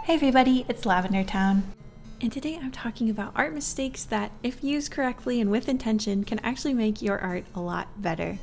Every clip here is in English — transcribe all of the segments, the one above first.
Hey everybody, it's LavenderTowne. And today I'm talking about art mistakes that, if used correctly and with intention, can actually make your art a lot better.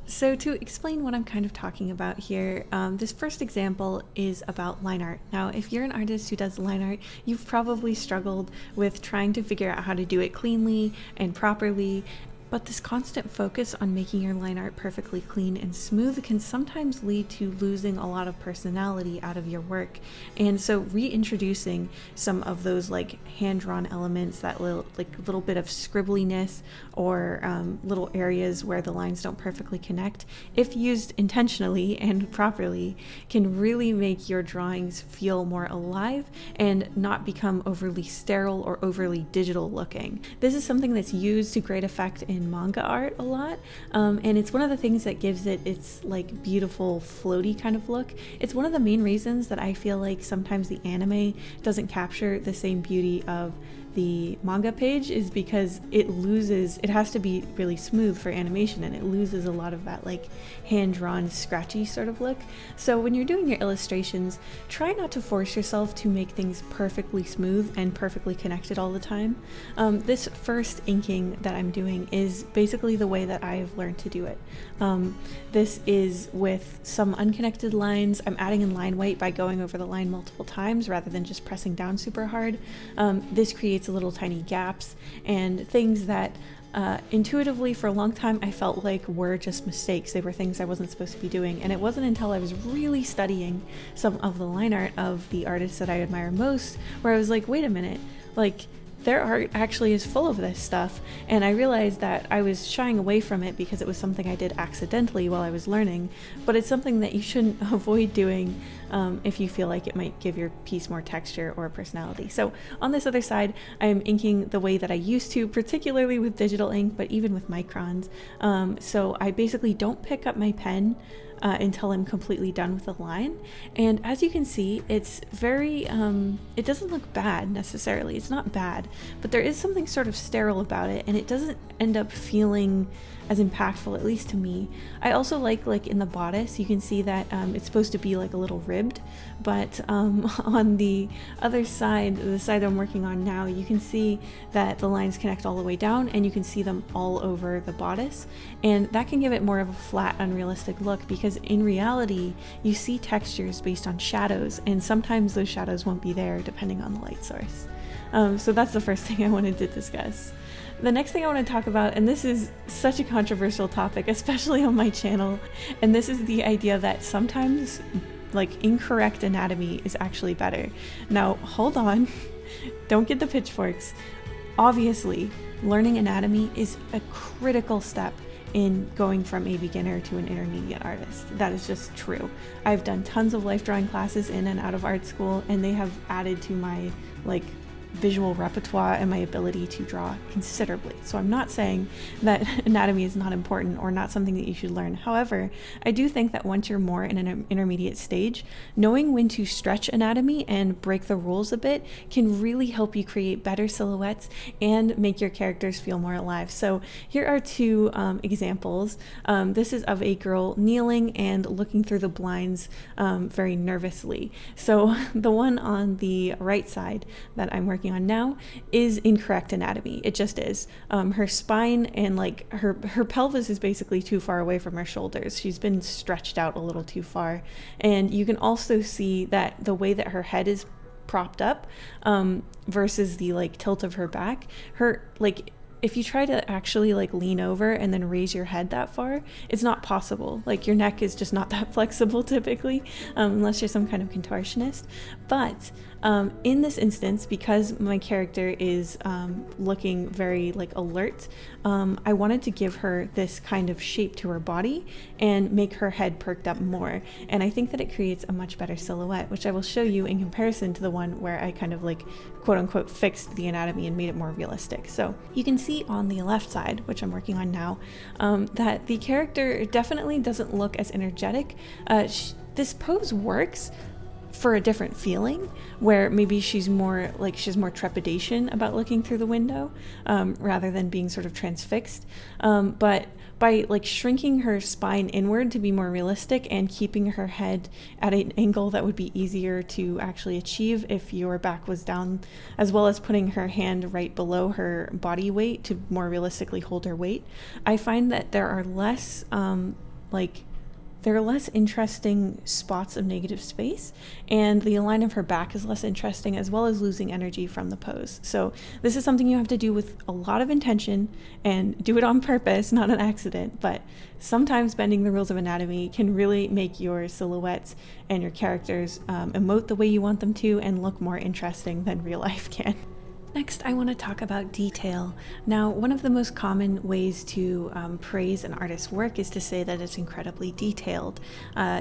So to explain what I'm kind of talking about here, this first example is about line art. Now, if you're an artist who does line art, you've probably struggled with trying to figure out how to do it cleanly and properly. But this constant focus on making your line art perfectly clean and smooth can sometimes lead to losing a lot of personality out of your work. And so reintroducing some of those like hand-drawn elements, that little bit of scribbliness or little areas where the lines don't perfectly connect, if used intentionally and properly, can really make your drawings feel more alive and not become overly sterile or overly digital looking. This is something that's used to great effect in manga art a lot, and it's one of the things that gives it its like beautiful floaty kind of look. It's one of the main reasons that I feel like sometimes the anime doesn't capture the same beauty of the manga page, is because it has to be really smooth for animation, and it loses a lot of that like hand-drawn scratchy sort of look. So when you're doing your illustrations, try not to force yourself to make things perfectly smooth and perfectly connected all the time. This first inking that I'm doing is basically the way that I've learned to do it. This is with some unconnected lines. I'm adding in line weight by going over the line multiple times rather than just pressing down super hard. This creates little tiny gaps and things that intuitively for a long time I felt like were just mistakes. They were things I wasn't supposed to be doing, and it wasn't until I was really studying some of the line art of the artists that I admire most where I was like, wait a minute, like their art actually is full of this stuff. And I realized that I was shying away from it because it was something I did accidentally while I was learning, but it's something that you shouldn't avoid doing if you feel like it might give your piece more texture or personality. So on this other side, I'm inking the way that I used to, particularly with digital ink, but even with microns. So I basically don't pick up my pen until I'm completely done with the line. And as you can see, it's very, it doesn't look bad necessarily. It's not bad, but there is something sort of sterile about it, and it doesn't end up feeling as impactful, at least to me. I also like in the bodice, you can see that it's supposed to be like a little ribbed, but on the other side, the side I'm working on now, you can see that the lines connect all the way down and you can see them all over the bodice. And that can give it more of a flat, unrealistic look, because in reality, you see textures based on shadows, and sometimes those shadows won't be there depending on the light source. So that's the first thing I wanted to discuss. The next thing I want to talk about, and this is such a controversial topic, especially on my channel, and this is the idea that sometimes like incorrect anatomy is actually better. Now, hold on, don't get the pitchforks. Obviously, learning anatomy is a critical step in going from a beginner to an intermediate artist. That is just true. I've done tons of life drawing classes in and out of art school, and they have added to my visual repertoire and my ability to draw considerably. So I'm not saying that anatomy is not important or not something that you should learn. However, I do think that once you're more in an intermediate stage, knowing when to stretch anatomy and break the rules a bit can really help you create better silhouettes and make your characters feel more alive. So here are two examples. This is of a girl kneeling and looking through the blinds very nervously. So the one on the right side that I'm working on now is incorrect anatomy. It just is. Her spine and her pelvis is basically too far away from her shoulders. She's been stretched out a little too far. And you can also see that the way that her head is propped up versus the tilt of her back, if you try to actually lean over and then raise your head that far, it's not possible. Your neck is just not that flexible typically, unless you're some kind of contortionist. But in this instance, because my character is looking very alert, I wanted to give her this kind of shape to her body and make her head perked up more. And I think that it creates a much better silhouette, which I will show you in comparison to the one where I kind of quote unquote fixed the anatomy and made it more realistic. So you can see on the left side, which I'm working on now, that the character definitely doesn't look as energetic. This pose works for a different feeling, where maybe she has more trepidation about looking through the window, rather than being sort of transfixed. But by like shrinking her spine inward to be more realistic and keeping her head at an angle that would be easier to actually achieve if your back was down, as well as putting her hand right below her body weight to more realistically hold her weight, I find that there are less interesting spots of negative space, and the line of her back is less interesting, as well as losing energy from the pose. So this is something you have to do with a lot of intention and do it on purpose, not an accident. But sometimes bending the rules of anatomy can really make your silhouettes and your characters emote the way you want them to and look more interesting than real life can. Next, I want to talk about detail. Now, one of the most common ways to praise an artist's work is to say that it's incredibly detailed.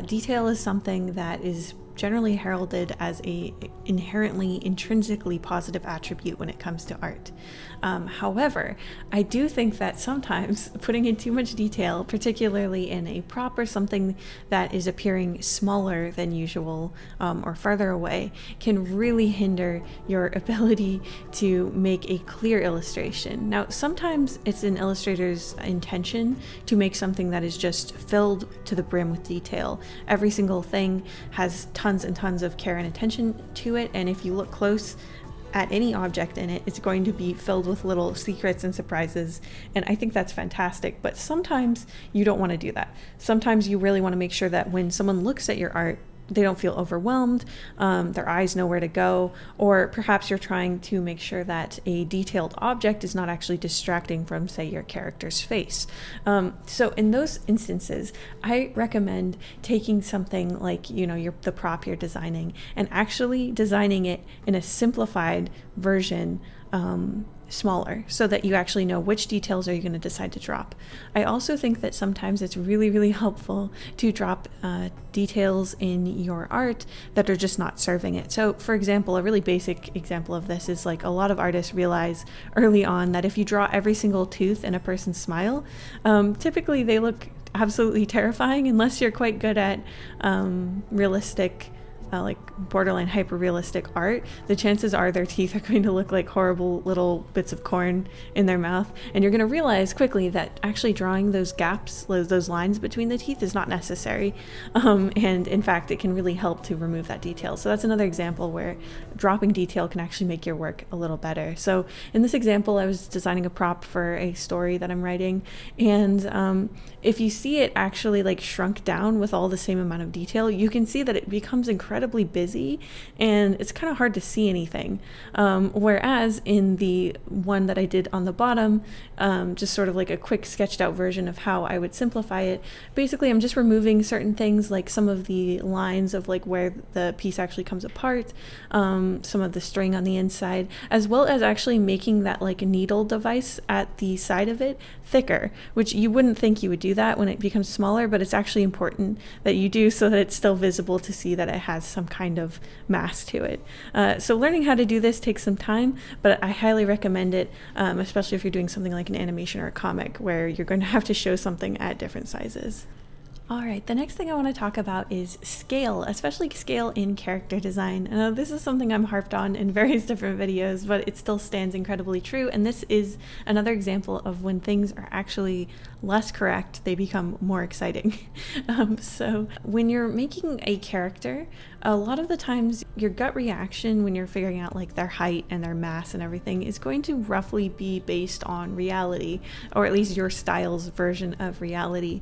Detail is something that is generally heralded as a inherently, intrinsically positive attribute when it comes to art. However, I do think that sometimes putting in too much detail, particularly in a prop or something that is appearing smaller than usual or farther away, can really hinder your ability to make a clear illustration. Now, sometimes it's an illustrator's intention to make something that is just filled to the brim with detail. Every single thing has tons and tons of care and attention to it, and if you look close at any object in it, it's going to be filled with little secrets and surprises, and I think that's fantastic. But sometimes you don't want to do that. Sometimes you really want to make sure that when someone looks at your art, they don't feel overwhelmed, their eyes know where to go, or perhaps you're trying to make sure that a detailed object is not actually distracting from, say, your character's face. So in those instances, I recommend taking something like, the prop you're designing and actually designing it in a simplified version, smaller, so that you actually know which details are you going to decide to drop. I also think that sometimes it's really, really helpful to drop details in your art that are just not serving it. So for example, a really basic example of this is like a lot of artists realize early on that if you draw every single tooth in a person's smile, typically they look absolutely terrifying unless you're quite good at realistic like borderline hyper-realistic art. The chances are their teeth are going to look like horrible little bits of corn in their mouth, and you're going to realize quickly that actually drawing those gaps, those lines between the teeth, is not necessary, and in fact it can really help to remove that detail. So that's another example where dropping detail can actually make your work a little better. So in this example, I was designing a prop for a story that I'm writing, and if you see it actually like shrunk down with all the same amount of detail, you can see that it becomes incredibly busy and it's kind of hard to see anything. Whereas in the one that I did on the bottom, just sort of like a quick sketched out version of how I would simplify it, basically I'm just removing certain things like some of the lines of like where the piece actually comes apart, some of the string on the inside, as well as actually making that like needle device at the side of it thicker, which you wouldn't think you would do that when it becomes smaller, but it's actually important that you do so that it's still visible to see that it has some kind of mass to it. So learning how to do this takes some time, but I highly recommend it, especially if you're doing something like an animation or a comic where you're going to have to show something at different sizes. All right, the next thing I want to talk about is scale, especially scale in character design. This is something I'm harped on in various different videos, but it still stands incredibly true. And this is another example of when things are actually less correct, they become more exciting. So when you're making a character, a lot of the times your gut reaction when you're figuring out like their height and their mass and everything is going to roughly be based on reality, or at least your style's version of reality.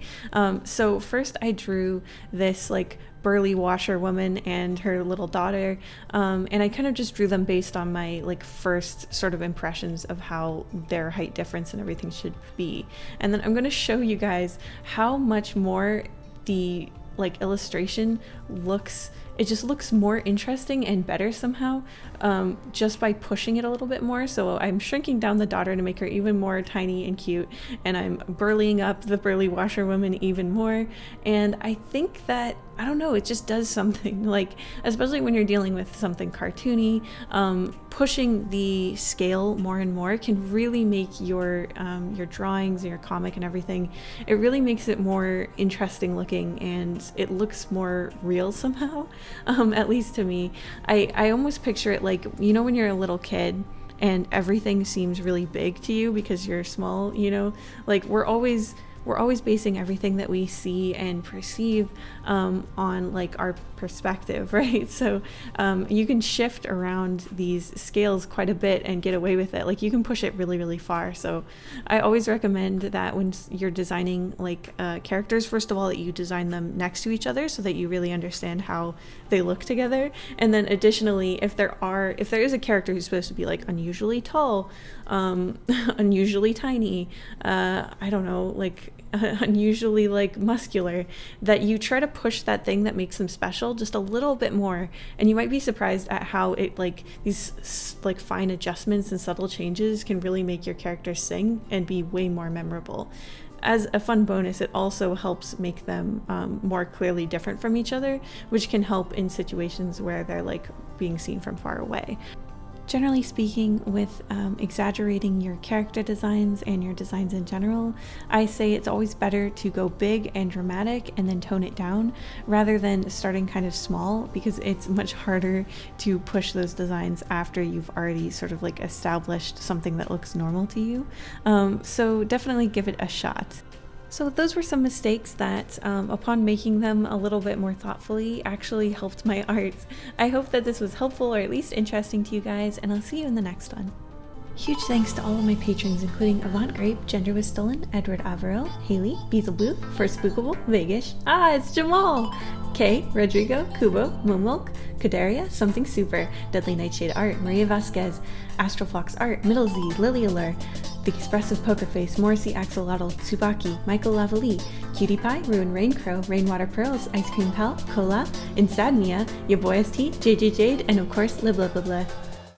So first I drew this like burly washerwoman and her little daughter, and I kind of just drew them based on my like first sort of impressions of how their height difference and everything should be. And then I'm going to show you guys how much more the like illustration looks. It just looks more interesting and better somehow, just by pushing it a little bit more. So I'm shrinking down the daughter to make her even more tiny and cute, and I'm burlying up the burly washerwoman even more. And I think that, I don't know, it just does something, like, especially when you're dealing with something cartoony, pushing the scale more and more can really make your drawings and your comic and everything, it really makes it more interesting looking and it looks more real somehow. at least to me. I almost picture it like, you know, when you're a little kid and everything seems really big to you because you're small, you know, like we're always basing everything that we see and perceive on like our perspective, right? So you can shift around these scales quite a bit and get away with it. Like you can push it really, really far. So I always recommend that when you're designing like characters, first of all, that you design them next to each other so that you really understand how they look together. And then additionally, if there is a character who's supposed to be like unusually tall, unusually tiny, I don't know, like unusually like muscular, that you try to push that thing that makes them special just a little bit more, and you might be surprised at how it like these like fine adjustments and subtle changes can really make your character sing and be way more memorable. As a fun bonus, it also helps make them more clearly different from each other, which can help in situations where they're like being seen from far away. Generally speaking, with exaggerating your character designs and your designs in general, I say it's always better to go big and dramatic and then tone it down rather than starting kind of small, because it's much harder to push those designs after you've already sort of like established something that looks normal to you. So definitely give it a shot. So those were some mistakes that, upon making them a little bit more thoughtfully, actually helped my art. I hope that this was helpful or at least interesting to you guys, and I'll see you in the next one. Huge thanks to all of my patrons, including Avant Grape, Gender Was Stolen, Edward Averill, Haley, Beelzebub, First Spookable, Vegas, it's Jamal, Kay, Rodrigo, Kubo, Moonmilk, Kadaria, Something Super, Deadly Nightshade Art, Maria Vasquez, Astral Fox Art, Middle Z, Lily Allure, The Expressive Poker Face, Morrissey Axolotl, Tsubaki, Michael Lavalley, Cutie Pie, Ruin Rain Crow, Rainwater Pearls, Ice Cream Pal, Cola, Insadmia, Your Boy ST, JJ Jade, and of course, Lib Lib Lib Lib.